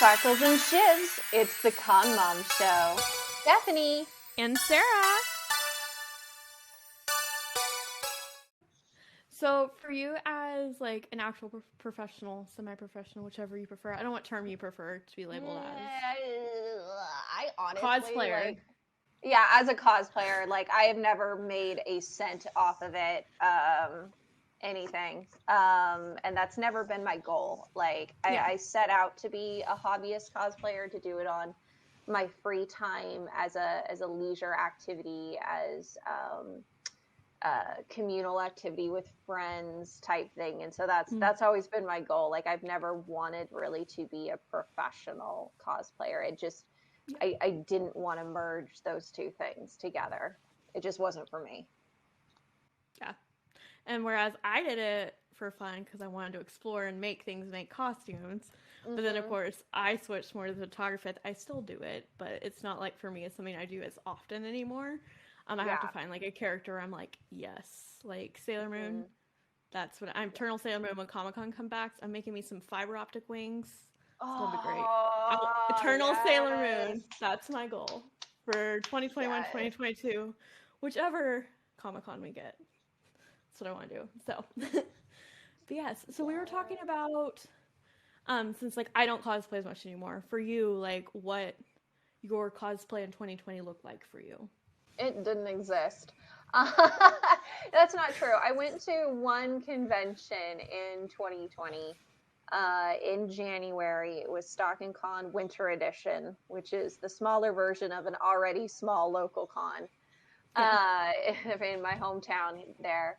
Sparkles and Shivs, it's the Con Mom Show. Stephanie. And Sarah. So for you as like an actual professional, semi-professional, whichever you prefer, I don't know what term you prefer to be labeled as. I honestly, Cosplayer. yeah, as a cosplayer, I have never made a cent off of it, anything. And that's never been my goal. I set out to be a hobbyist cosplayer, to do it on my free time as a leisure activity, as communal activity with friends type thing. And so that's always been my goal. I've never wanted really to be a professional cosplayer. It just, I didn't want to merge those two things together. It just wasn't for me. Yeah. And whereas I did it for fun because I wanted to explore and make things, make costumes. Mm-hmm. But then, of course, I switched more to the photography. I still do it, but it's not like for me, it's something I do as often anymore. I have to find like a character I'm like, yes, like Sailor Moon. Mm-hmm. That's what I'm. Eternal Sailor Moon when Comic-Con comes back. I'm making me some fiber optic wings. It's gonna be great. Eternal Sailor Moon. That's my goal for 2021, 2022, whichever Comic-Con we get. That's what I want to do. So, but yes. So we were talking about, since like I don't cosplay as much anymore. For you, like what your cosplay in 2020 looked like for you? It didn't exist. That's not true. I went to one convention in 2020. In January. It was Stockton Con Winter Edition, which is the smaller version of an already small local con in my hometown there.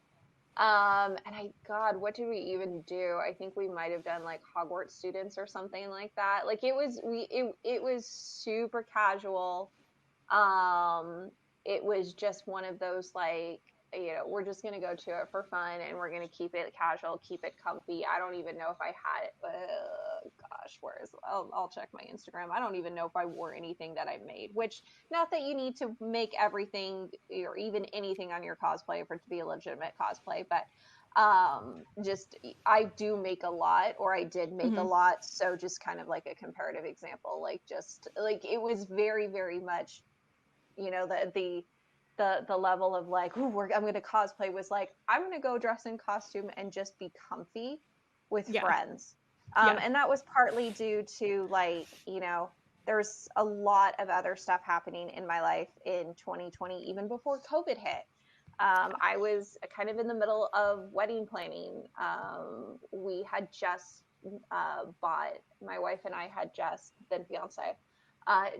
And God, what did we even do? I think we might have done like Hogwarts students or something like that. It was super casual. It was just one of those we're just going to go to it for fun and we're going to keep it casual, keep it comfy. I don't even know if I had it. I'll check my Instagram. I don't even know if I wore anything that I made, which, not that you need to make everything or even anything on your cosplay for it to be a legitimate cosplay, but just I do make a lot, or I did make a lot. So just kind of like a comparative example, it was very, very much, the level of I'm going to cosplay was I'm going to go dress in costume and just be comfy with friends. And that was partly due to there's a lot of other stuff happening in my life in 2020, even before COVID hit. I was kind of in the middle of wedding planning. We had just my wife and I had just been fiance.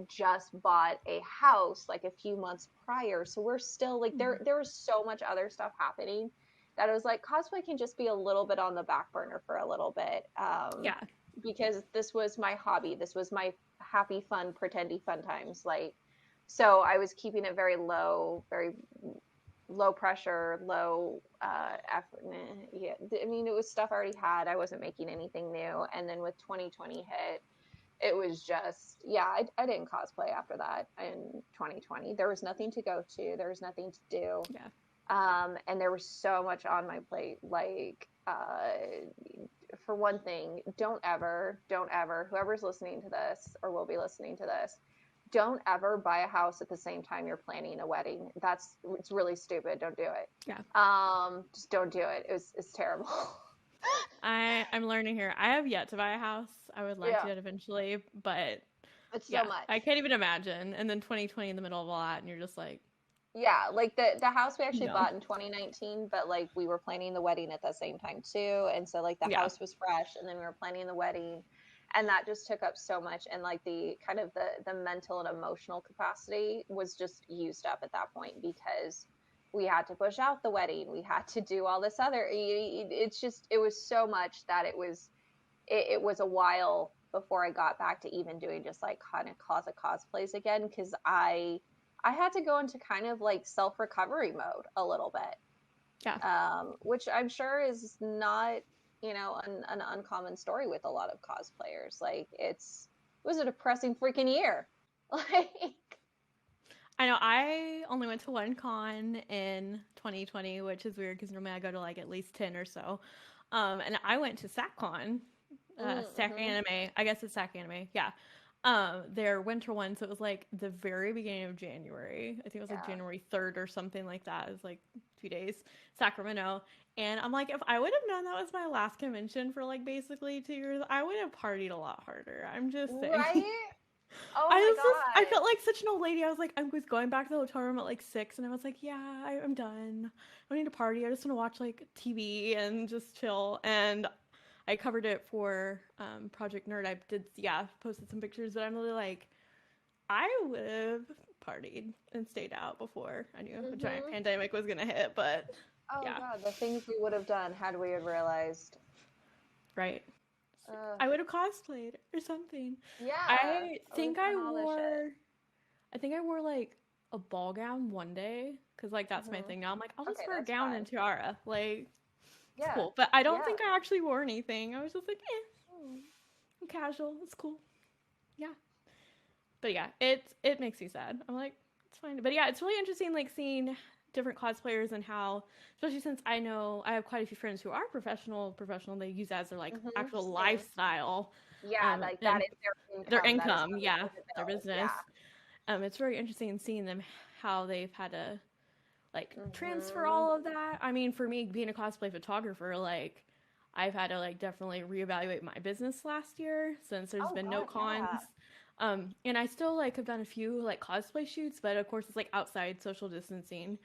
Just bought a house a few months prior. So we're still there was so much other stuff happening that it was cosplay can just be a little bit on the back burner for a little bit. Because this was my hobby. This was my happy, fun, pretendy fun times. So I was keeping it very low pressure, low effort. Yeah. I mean, it was stuff I already had. I wasn't making anything new. And then with 2020 hit, it was just, I didn't cosplay after that in 2020. There was nothing to go to. There was nothing to do. And there was so much on my plate. For one thing, don't ever, whoever's listening to this or will be listening to this, don't ever buy a house at the same time you're planning a wedding. It's really stupid. Don't do it. Just don't do it. It's terrible. I'm learning here. I have yet to buy a house. I would like to do it eventually, but it's so much. I can't even imagine. And then 2020 in the middle of all that, and you're just like, the house we actually bought in 2019, but we were planning the wedding at the same time too, and so the house was fresh, and then we were planning the wedding, and that just took up so much, and the kind of the mental and emotional capacity was just used up at that point because we had to push out the wedding. We had to do all this other. It was so much that it was a while before I got back to even doing just kind of closet cosplays again, because I had to go into kind of self-recovery mode a little bit. Which I'm sure is not an uncommon story with a lot of cosplayers. It was a depressing freaking year. I know I only went to one con in 2020, which is weird because normally I go to at least 10 or so. And I went to SatCon Stack Anime. I guess it's Stack Anime. Yeah. Their winter one, so it was like the very beginning of January. I think it was like January 3rd or something like that. It was like 2 days, Sacramento. And I'm like, if I would have known that was my last convention for like basically 2 years, I would have partied a lot harder. I'm just saying. Right? Oh my God. I felt like such an old lady. I was like, I was going back to the hotel room at like 6, and I was like, yeah, I'm done. I don't need to party. I just want to watch like TV and just chill. And I covered it for Project Nerd. I did, posted some pictures, but I'm really like, I would have partied and stayed out before I knew a giant pandemic was gonna hit. But God, the things we would have done had we had realized. Right. I would have cosplayed or something. Yeah. I think I wore like a ball gown one day because like that's my thing now. I'm like, I'll just wear a gown and tiara. Like, it's cool. But I don't think I actually wore anything. I was just like, I'm casual. It's cool. Yeah. But yeah, it makes me sad. I'm like, it's fine. But yeah, it's really interesting like seeing different cosplayers and how, especially since I know I have quite a few friends who are professional, they use that as their like actual lifestyle. Yeah, like that is their income, their business. It's very interesting seeing them how they've had to like transfer all of that. I mean, for me being a cosplay photographer, like I've had to like definitely reevaluate my business last year since there's been no cons. And I still like have done a few like cosplay shoots, but of course it's like outside social distancing.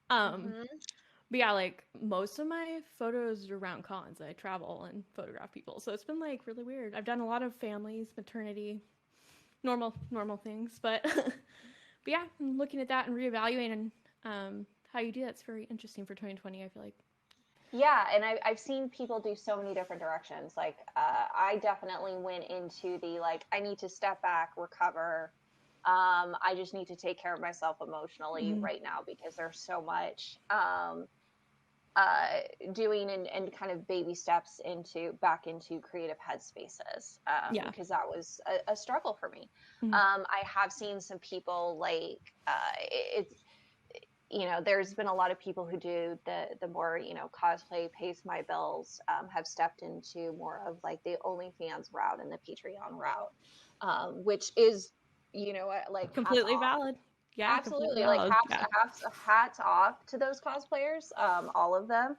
But yeah, like most of my photos are around cons. I travel and photograph people, so it's been like really weird. I've done a lot of families, maternity, normal things, but but yeah, I'm looking at that and reevaluating how you do that's very interesting for 2020. I feel like. Yeah, and I've seen people do so many different directions. Like, I definitely went into the, like, I need to step back, recover. I just need to take care of myself emotionally right now because there's so much doing and kind of baby steps back into creative headspaces because that was a struggle for me. I have seen some people like it's there's been a lot of people who do the more, cosplay pays my bills, have stepped into more of like the OnlyFans route and the Patreon route, which is, like completely valid. Yeah, absolutely. Like hats off to those cosplayers, all of them.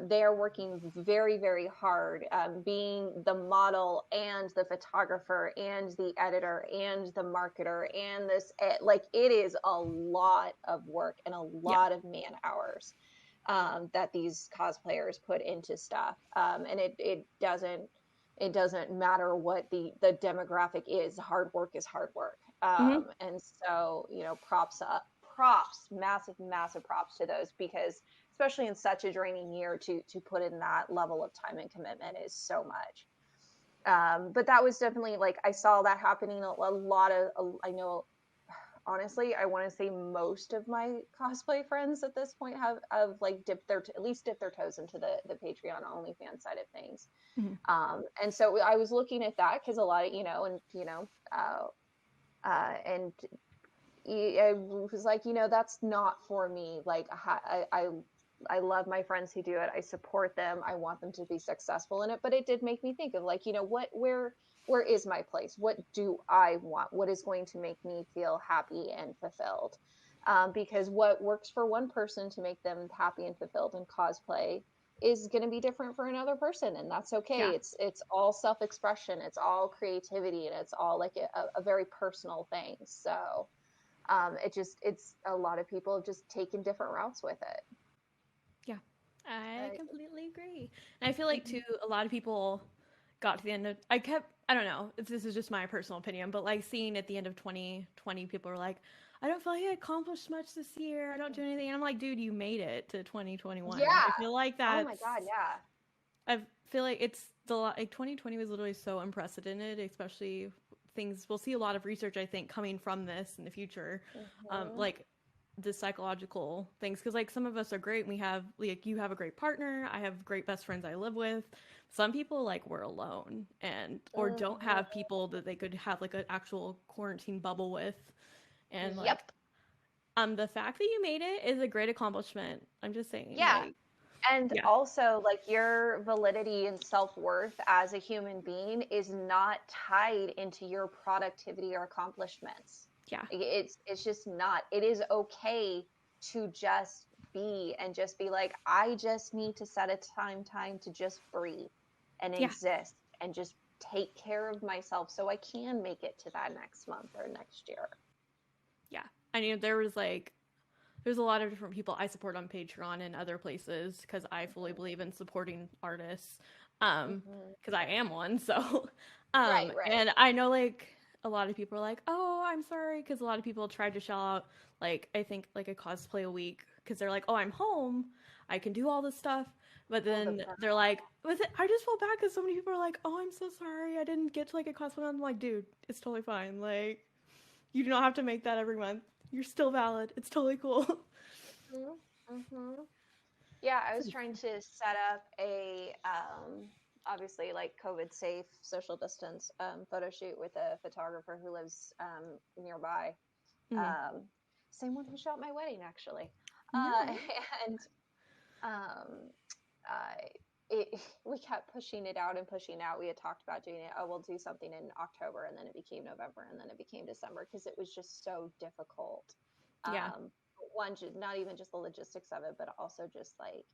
They are working very, very hard, being the model and the photographer and the editor and the marketer and this, like it is a lot of work and a lot of man hours that these cosplayers put into stuff. And it doesn't matter what the demographic is. Hard work is hard work. And so, massive props to those, because especially in such a draining year to put in that level of time and commitment is so much. But that was definitely like, I saw that happening a lot of, I know, honestly, I want to say most of my cosplay friends at this point have like at least dipped their toes into the Patreon OnlyFans side of things. And so I was looking at that because a lot of, and I was like, that's not for me. Like, I love my friends who do it. I support them. I want them to be successful in it. But it did make me think of like, where is my place? What do I want? What is going to make me feel happy and fulfilled? Because what works for one person to make them happy and fulfilled in cosplay is going to be different for another person, and that's okay. It's all self-expression, it's all creativity, and it's all like a very personal thing. So it's a lot of people have just taken different routes with it. I completely agree. And I feel like too, a lot of people got to the end of, I don't know if this is just my personal opinion, but like seeing at the end of 2020, people were like, I don't feel like I accomplished much this year. I don't do anything. And I'm like, dude, you made it to 2021. Yeah. I feel like that. Oh my God, yeah. I feel like it's like 2020 was literally so unprecedented, especially things, we'll see a lot of research, I think, coming from this in the future. Like the psychological things, because like some of us are great and we have, like, you have a great partner, I have great best friends I live with. Some people like were alone and or don't have people that they could have like an actual quarantine bubble with, and like the fact that you made it is a great accomplishment. I'm just saying. Yeah. Like, And Yeah. also, like, your validity and self-worth as a human being is not tied into your productivity or accomplishments. Yeah. It's just not. It is okay to just be and just be like, I just need to set a time to just breathe and Yeah. exist and just take care of myself so I can make it to that next month or next year. Yeah. I mean, there's a lot of different people I support on Patreon and other places because I fully believe in supporting artists. Hmm. Because I am one, so Right, right. and I know like a lot of people are like, "Oh, I'm sorry," because a lot of people tried to shell out like I think like a cosplay a week because they're like, "Oh, I'm home, I can do all this stuff," but Oh, the then they're like, "With it, I just feel bad because so many people are like, "Oh, I'm so sorry, I didn't get to like a cosplay." I'm like, dude, it's totally fine. Like, you do not have to make that every month. You're still valid. It's totally cool. mm-hmm. Yeah, I was trying to set up a obviously like COVID safe, social distance photo shoot with a photographer who lives nearby. Mm. Um, Same one who shot my wedding, actually. Uh, No. and um, uh, it, we kept pushing it out and pushing out. We had talked about doing it. Oh, we'll do something in October, and then it became November, and then it became December because it was just so difficult. Yeah. One, not even just the logistics of it, but also just like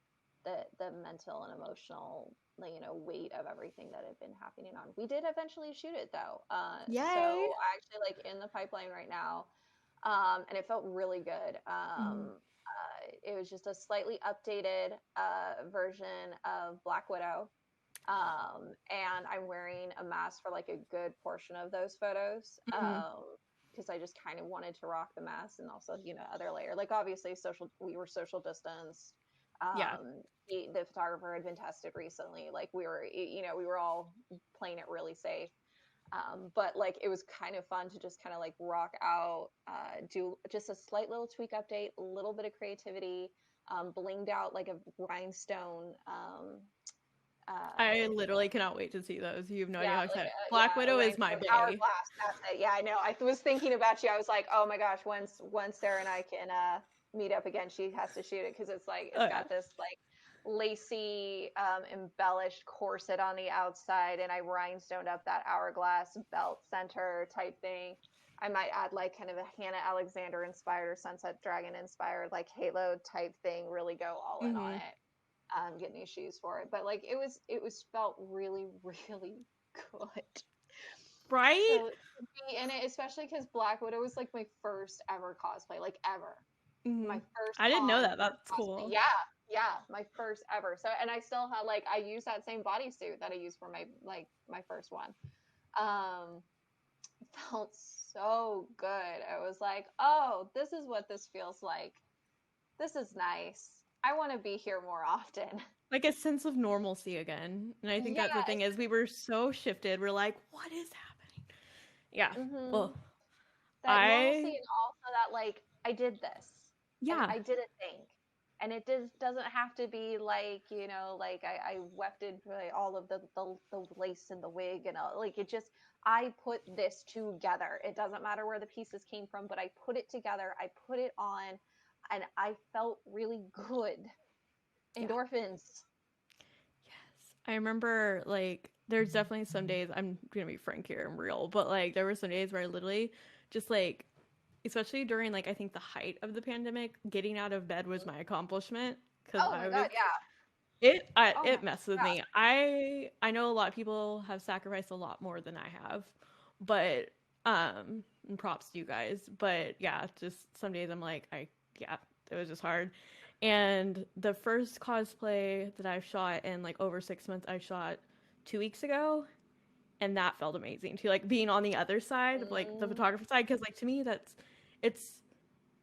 the mental and emotional, like, weight of everything that had been happening on. We did eventually shoot it though. So Yay. I actually like in the pipeline right now, and it felt really good. Mm. It was just a slightly updated version of Black Widow. And I'm wearing a mask for like a good portion of those photos. Mm-hmm. Because I just kind of wanted to rock the mask and also, other layer. Like obviously we were social distance. Yeah. The photographer had been tested recently. Like we were all playing it really safe. But like it was kind of fun to just kind of like rock out, do just a slight little tweak update, a little bit of creativity, blinged out like a rhinestone. I literally cannot wait to see those. You have no idea Yeah, how like excited. Black yeah, a Widow is my rhinestone bae. hourglass. That's it. Yeah, I know. I was thinking about you. I was like, oh my gosh, once Sarah and I can meet up again, she has to shoot it because it's like Oh it's yeah. got this like lacy embellished corset on the outside, and I rhinestoned up that hourglass belt center type thing. I might add like kind of a Hannah Alexander inspired or Sunset Dragon inspired like halo type thing. Really go all in on Mm-hmm. it. Get new shoes for it, but like it was felt really really good. Right? So to be in it, especially because Black Widow was like my first ever cosplay, like ever. Mm-hmm. My first I didn't know con, that. first That's cosplay. cool. Yeah, my first ever. So, and I still had like I used that same bodysuit that I used for my first one. Um, Felt so good. I was like, oh, this is what this feels like. This is nice. I want to be here more often. Like a sense of normalcy again. And I think Yeah, that's the thing is we were so shifted. We're like, what is happening? Yeah. mm-hmm. Well, That normalcy I and also that like I did this and yeah. I did a thing, and it doesn't have to be like like I wefted like, all of the lace and the wig and all, like it just I put this together. It doesn't matter where the pieces came from, but I put it together, I put it on, and I felt really good. Yeah. Endorphins. Yes. I remember like there's definitely some days I'm gonna be frank here and real, but like there were some days where I literally just like especially during like I think the height of the pandemic, getting out of bed was my accomplishment because Oh I my was god, yeah. Oh my it messed with yeah. me. I know a lot of people have sacrificed a lot more than I have, but and props to you guys. But yeah, just some days I'm like yeah, it was just hard. And the first cosplay that I've shot in like over 6 months, I shot 2 weeks ago, and that felt amazing too. Like being on the other side of like the Mm, photographer side, because like to me it's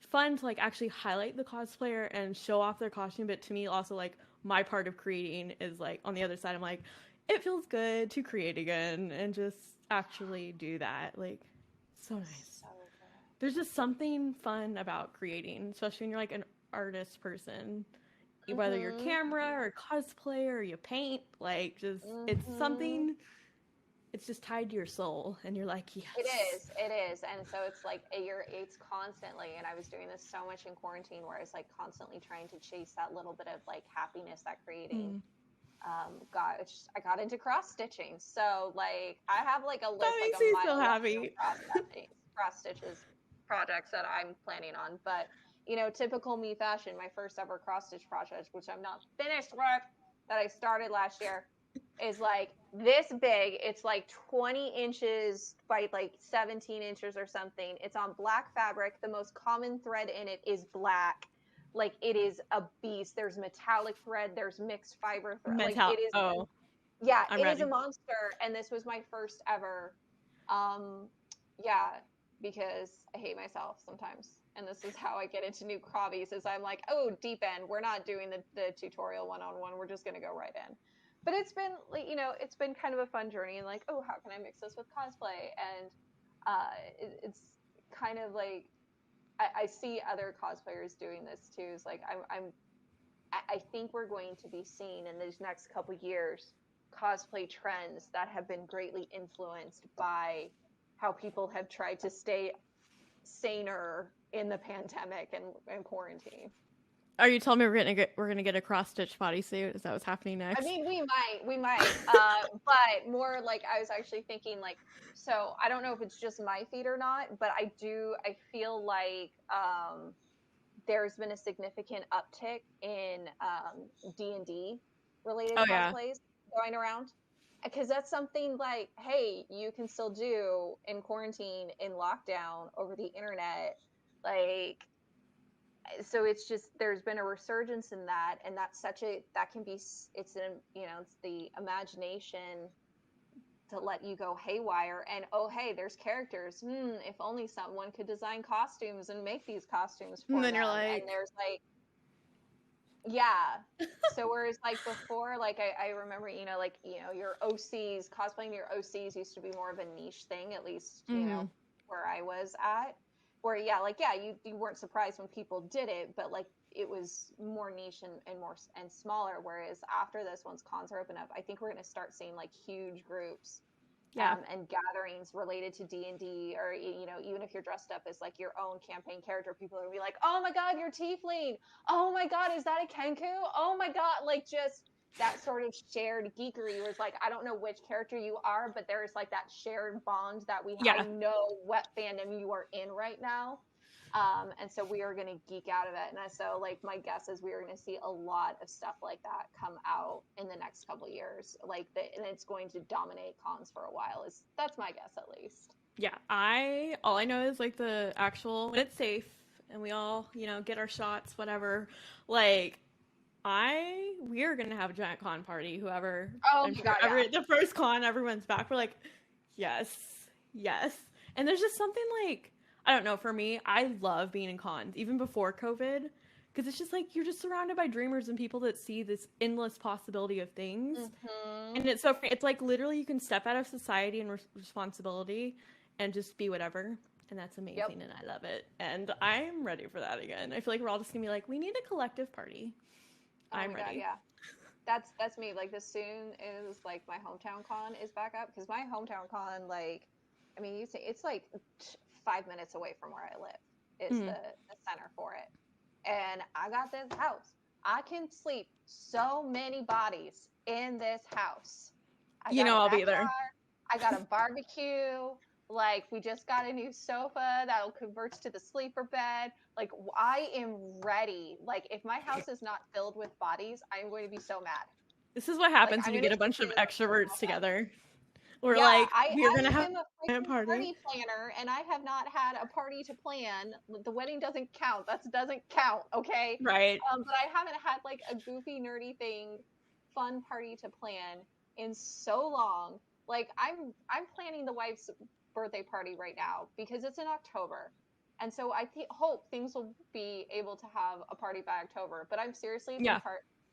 fun to like actually highlight the cosplayer and show off their costume, but to me also like my part of creating is like on the other side. I'm like, it feels good to create again and just actually do that. Like, so nice. so good. There's just something fun about creating, especially when you're like an artist person. Whether you're Mhm. camera or cosplay or you paint, like just it's Mhm. something it's just tied to your soul, and you're like, yes. It is. And so it's like it's constantly, and I was doing this so much in quarantine where I was like constantly trying to chase that little bit of like happiness that creating. I got into cross stitching. So like I have like a list, That like makes a me mile so happy. cross stitches projects that I'm planning on. But you know, typical me fashion, my first ever cross stitch project, which I'm not finished with, that I started last year, is like this big. It's like 20 inches by like 17 inches or something. It's on black fabric. The most common thread in it is black. Like it is a beast. There's metallic thread. There's mixed fiber thread. Like it is. Oh, Yeah, I'm it ready. is a monster. And this was my first ever. Yeah, because I hate myself sometimes. And this is how I get into new hobbies is I'm like, oh, deep end. We're not doing the tutorial one-on-one. We're just going to go right in. But it's been like, you know, it's been kind of a fun journey and like, oh, how can I mix this with cosplay? And it's kind of like, I see other cosplayers doing this too. It's like, I think we're going to be seeing in these next couple years cosplay trends that have been greatly influenced by how people have tried to stay saner in the pandemic and quarantine. Are you telling me we're gonna get a cross stitch bodysuit? Is that what's happening next? I mean, we might, but more like I was actually thinking like, so I don't know if it's just my feed or not, but I feel like there's been a significant uptick in D&D related cosplays going around. Because that's something like, hey, you can still do in quarantine, in lockdown, over the internet. Like, so it's just, there's been a resurgence in that. And that's that can be, it's the imagination to let you go haywire. And, oh, hey, there's characters. If only someone could design costumes and make these costumes for and then them. You're like, and there's like, yeah. So whereas like before, like I remember, like, your OCs, cosplaying your OCs used to be more of a niche thing, at least, where I was at. Where, you weren't surprised when people did it, but like it was more niche and more and smaller. Whereas after this, once cons are open up, I think we're going to start seeing like huge groups and gatherings related to D&D, or even if you're dressed up as like your own campaign character, people are gonna be like, oh my god, you're tiefling, oh my god, is that a kenku, oh my god, like just that sort of shared geekery where it's like, I don't know which character you are, but there's like that shared bond that I know what fandom you are in right now. And so we are going to geek out of it. And so like my guess is we are going to see a lot of stuff like that come out in the next couple of years. And it's going to dominate cons for a while. That's my guess at least. Yeah, all I know is like the actual when it's safe and we all, get our shots, whatever. Like we are gonna have a giant con party. Whoever, oh my god, the first con, everyone's back. We're like, yes, and there's just something like, I don't know. For me, I love being in cons, even before COVID, because it's just like you're just surrounded by dreamers and people that see this endless possibility of things, and it's like literally you can step out of society and responsibility and just be whatever, and that's amazing, and I love it, and I'm ready for that again. I feel like we're all just gonna be like, we need a collective party. I'm ready. God, yeah. That's me. Like as soon as like my hometown con is back up, because my hometown con, like, I mean, you say it's like 5 minutes away from where I live is the center for it. And I got this house. I can sleep so many bodies in this house. I'll be there. I got a barbecue. Like, we just got a new sofa that'll convert to the sleeper bed. Like, I am ready. Like, if my house is not filled with bodies, I'm going to be so mad. This is what happens when you get a bunch of extroverts together. We're we're going to have a party planner, and I have not had a party to plan. The wedding doesn't count. That doesn't count, okay? Right. But I haven't had, like, a goofy, nerdy thing, fun party to plan in so long. Like, I'm planning the wife's birthday party right now because it's in October. And so I hope things will be able to have a party by October. But I'm seriously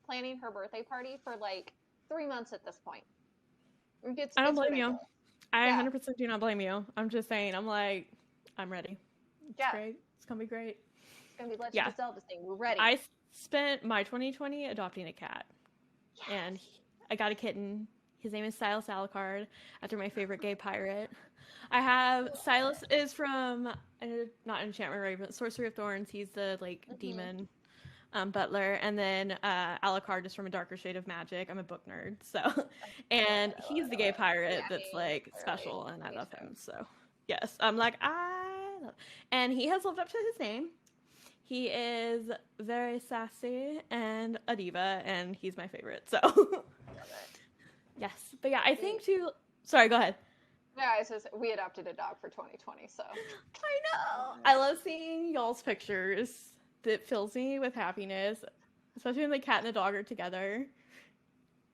planning her birthday party for, like, 3 months at this point. I don't blame you. I 100% do not blame you. I'm just saying, I'm like, I'm ready. It's great. It's going to be great. It's going to be Legend of Zelda thing. We're ready. I spent my 2020 adopting a cat. Yes. And I got a kitten. His name is Silas Alucard, after my favorite gay pirate. I have Silas is from not Enchantment Ray, but Sorcery of Thorns. He's the like demon butler, and then Alucard is from A Darker Shade of Magic. I'm a book nerd, so and he's the gay pirate that's like special, and I love him. So yes, I'm like and he has lived up to his name. He is very sassy and a diva, and he's my favorite. So yes, but yeah, I think too. Sorry, go ahead. Yeah, it's just we adopted a dog for 2020, so I know. I love seeing y'all's pictures. That fills me with happiness, especially when the cat and the dog are together.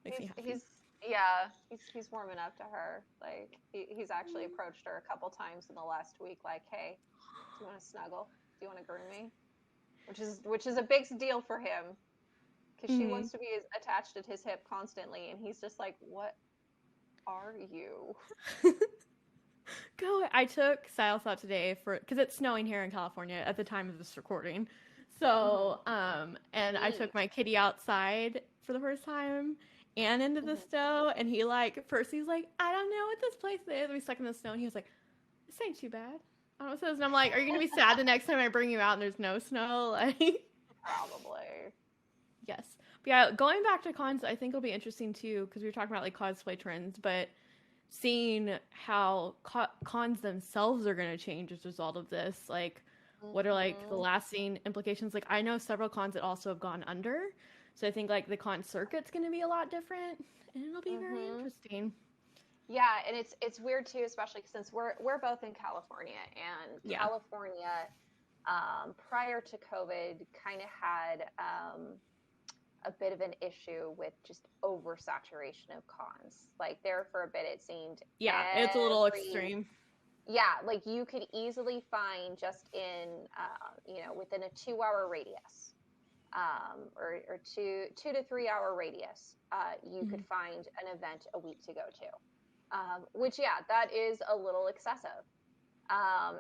Makes me happy. He's warming up to her. Like he's actually approached her a couple times in the last week. Like, hey, do you want to snuggle? Do you want to groom me? Which is a big deal for him, because she wants to be attached at his hip constantly, and he's just like, what are you? Go. I took Silas out today because it's snowing here in California at the time of this recording. So, and I took my kitty outside for the first time and into the snow, and he first he's like, I don't know what this place is. We stuck in the snow, and he was like, this ain't too bad. I don't know what it is. And I'm like, are you going to be sad the next time I bring you out and there's no snow? Like, probably. Yes. But yeah, going back to cons, I think it'll be interesting too, because we were talking about like cosplay trends, but seeing how cons themselves are going to change as a result of this, like what are like the lasting implications. Like I know several cons that also have gone under, so I think like the con circuit's going to be a lot different, and it'll be very interesting. Yeah, and it's weird too, especially since we're both in California, and California prior to COVID kind of had a bit of an issue with just oversaturation of cons. Like there for a bit it seemed it's a little extreme. Yeah, like you could easily find just in within a 2-hour radius or 2 to 3 hour radius, you could find an event a week to go to, which that is a little excessive.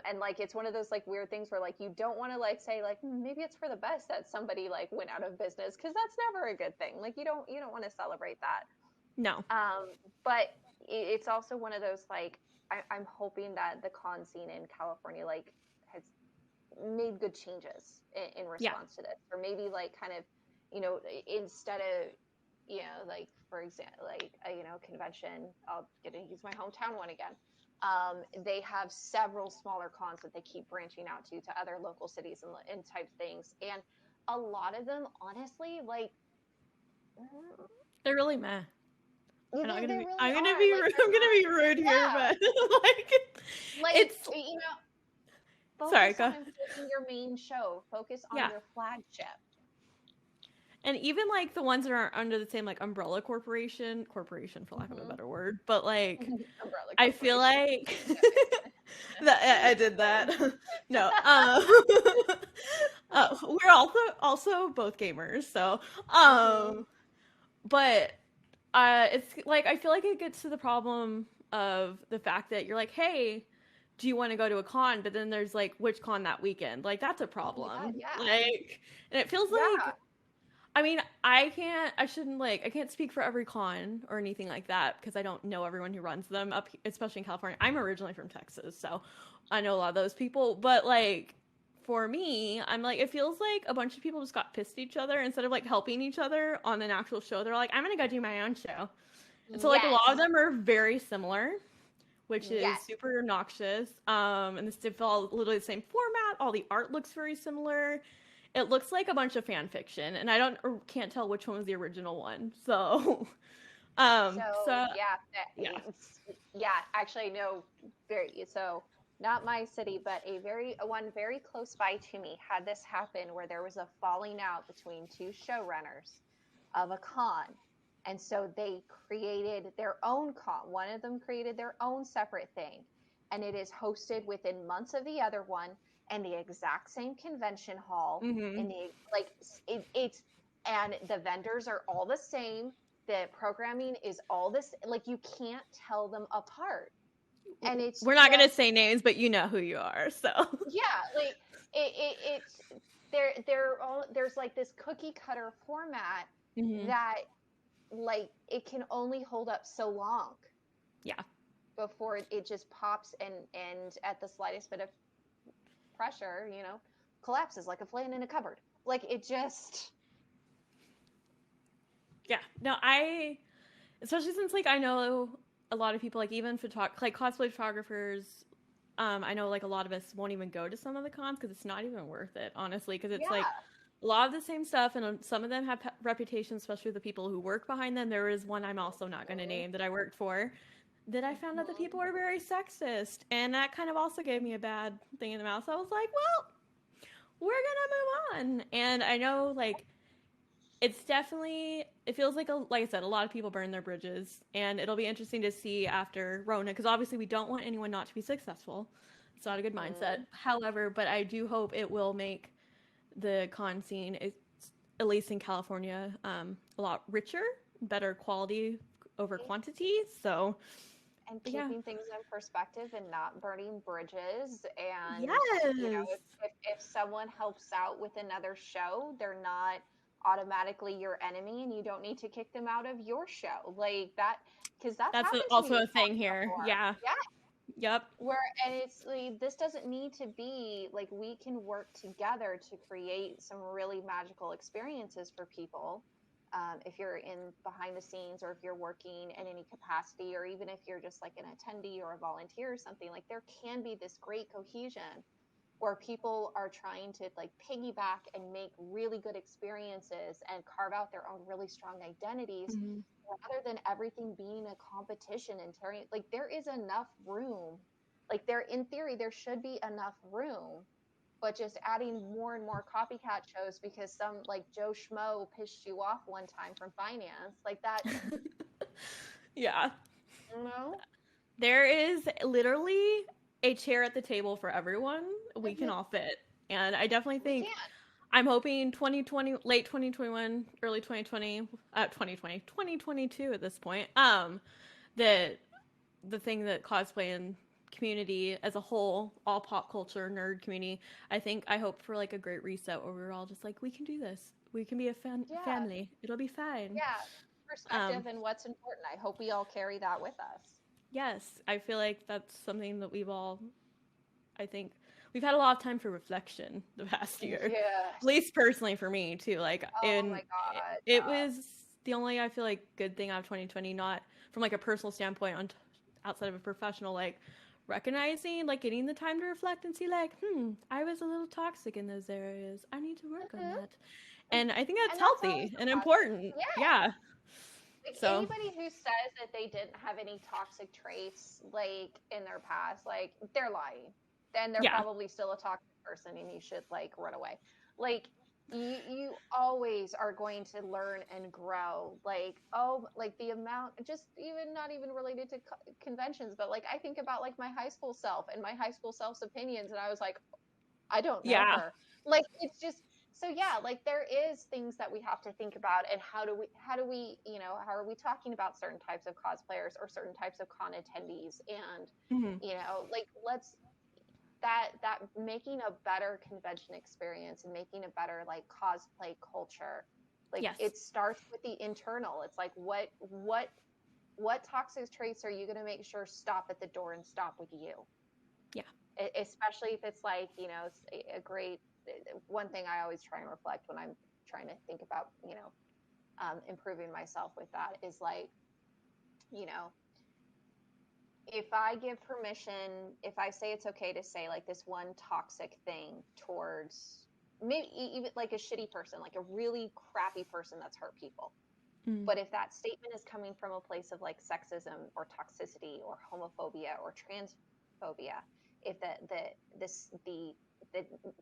And like it's one of those like weird things where like you don't want to like say like maybe it's for the best that somebody like went out of business, because that's never a good thing. Like you don't want to celebrate that. No. But it's also one of those like I'm hoping that the con scene in California like has made good changes in response to this, or maybe like kind of instead of like for example like a convention, I'll get to use my hometown one again. They have several smaller cons that they keep branching out to other local cities and type things, and a lot of them honestly like they're really meh. I'm gonna be rude here, but like it's focus on your main show. Focus on your flagship. And even like the ones that are under the same like umbrella corporation for lack of a better word, but like I feel like that I did that. No, we're also both gamers, so but it's like I feel like it gets to the problem of the fact that you're like, hey, do you want to go to a con? But then there's like which con that weekend? Like that's a problem. Like, and it feels like. I mean, I can't speak for every con or anything like that because I don't know everyone who runs them up, especially in California. I'm originally from Texas, so I know a lot of those people. But like, for me, I'm like, it feels like a bunch of people just got pissed at each other instead of like helping each other on an actual show. They're like, I'm gonna go do my own show. And so like a lot of them are very similar, which is super obnoxious. And this did follow literally the same format. All the art looks very similar. It looks like a bunch of fan fiction, and I can't tell which one was the original one. So, actually, no, not my city, but one very close by to me had this happen where there was a falling out between two showrunners of a con, and so they created their own con. One of them created their own separate thing, and it is hosted within months of the other one. And the exact same convention hall, and and the vendors are all the same. The programming is all this. Like you can't tell them apart. And we're not gonna say names, but you know who you are. So like there's like this cookie cutter format that like it can only hold up so long. Yeah. Before it just pops and at the slightest bit of pressure, you know, collapses like a flan in a cupboard. Like it just. Yeah. No, especially since like I know a lot of people, like even like cosplay photographers. I know like a lot of us won't even go to some of the cons because it's not even worth it, honestly, because it's like a lot of the same stuff, and some of them have reputations, especially the people who work behind them. There is one I'm also not going to name that I worked for, that I found out that people are very sexist, and that kind of also gave me a bad thing in the mouth. So I was like, well, we're gonna move on. And I know like it's definitely, it feels like like I said, a lot of people burn their bridges, and it'll be interesting to see after Rona, because obviously we don't want anyone not to be successful. It's not a good mindset. However, but I do hope it will make the con scene, at least in California, a lot richer, better quality over quantity. So, and keeping things in perspective and not burning bridges. And yes, you know, if someone helps out with another show, they're not automatically your enemy, and you don't need to kick them out of your show like that, because that's happened to me also a thing here. before. Yeah. Yep. And it's like, this doesn't need to be like, we can work together to create some really magical experiences for people. If you're in behind the scenes, or if you're working in any capacity, or even if you're just like an attendee or a volunteer or something, like there can be this great cohesion where people are trying to like piggyback and make really good experiences and carve out their own really strong identities, rather than everything being a competition and tearing. Like there is enough room, like there, in theory, there should be enough room, but just adding more and more copycat shows because some like Joe Schmo pissed you off one time from finance, like that. Yeah. You know, there is literally a chair at the table for everyone. We can all fit. And I definitely think, I'm hoping 2020, late 2021, early 2020, 2022 at this point, that the thing that cosplay and community as a whole, all pop culture, nerd community, I hope for like a great reset where we're all just like, we can do this. We can be a family. It'll be fine. Yeah. Perspective and what's important. I hope we all carry that with us. Yes. I feel like that's something that I think we've had a lot of time for reflection the past year. Yeah. At least personally for me too. Like, oh my God. it was the only, I feel like, good thing out of 2020, not from like a personal standpoint outside of a professional, like recognizing, like getting the time to reflect and see like, I was a little toxic in those areas. I need to work on that. And I think that's healthy and important. Yeah. Like so anybody who says that they didn't have any toxic traits like in their past, like they're lying. Then they're probably still a toxic person, and you should like run away. Like you always are going to learn and grow. Like, oh, like the amount, just even not even related to conventions, but like I think about like my high school self and my high school self's opinions, and I was like, I don't know her. Like it's just, so yeah, like there is things that we have to think about, and how do we, you know, how are we talking about certain types of cosplayers or certain types of con attendees, and you know, like let's that making a better convention experience and making a better like cosplay culture, like it starts with the internal. It's like what toxic traits are you going to make sure stop at the door and stop with you? Especially if it's like, you know, a great, one thing I always try and reflect when I'm trying to think about, you know, improving myself with that is like, you know, if I give permission, if I say it's okay to say like this one toxic thing towards maybe even like a shitty person, like a really crappy person that's hurt people. But if that statement is coming from a place of like sexism or toxicity or homophobia or transphobia, if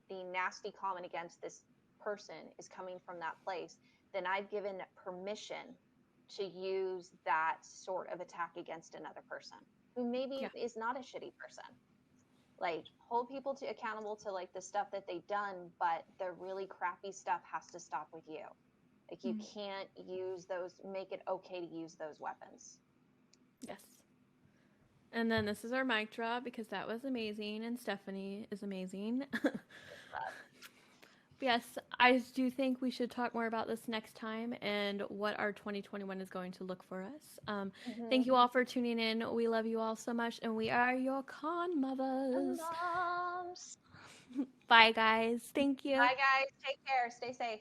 the nasty comment against this person is coming from that place, then I've given permission to use that sort of attack against another person who maybe is not a shitty person. Like hold people to accountable to like the stuff that they've done, but the really crappy stuff has to stop with you. Like you can't use those, make it okay to use those weapons. Yes. And then this is our mic drop because that was amazing and Stephanie is amazing. But Yes, I do think we should talk more about this next time and what our 2021 is going to look for us. Thank you all for tuning in. We love you all so much, and we are your con mothers. Moms. Bye, guys. Thank you. Bye, guys. Take care. Stay safe.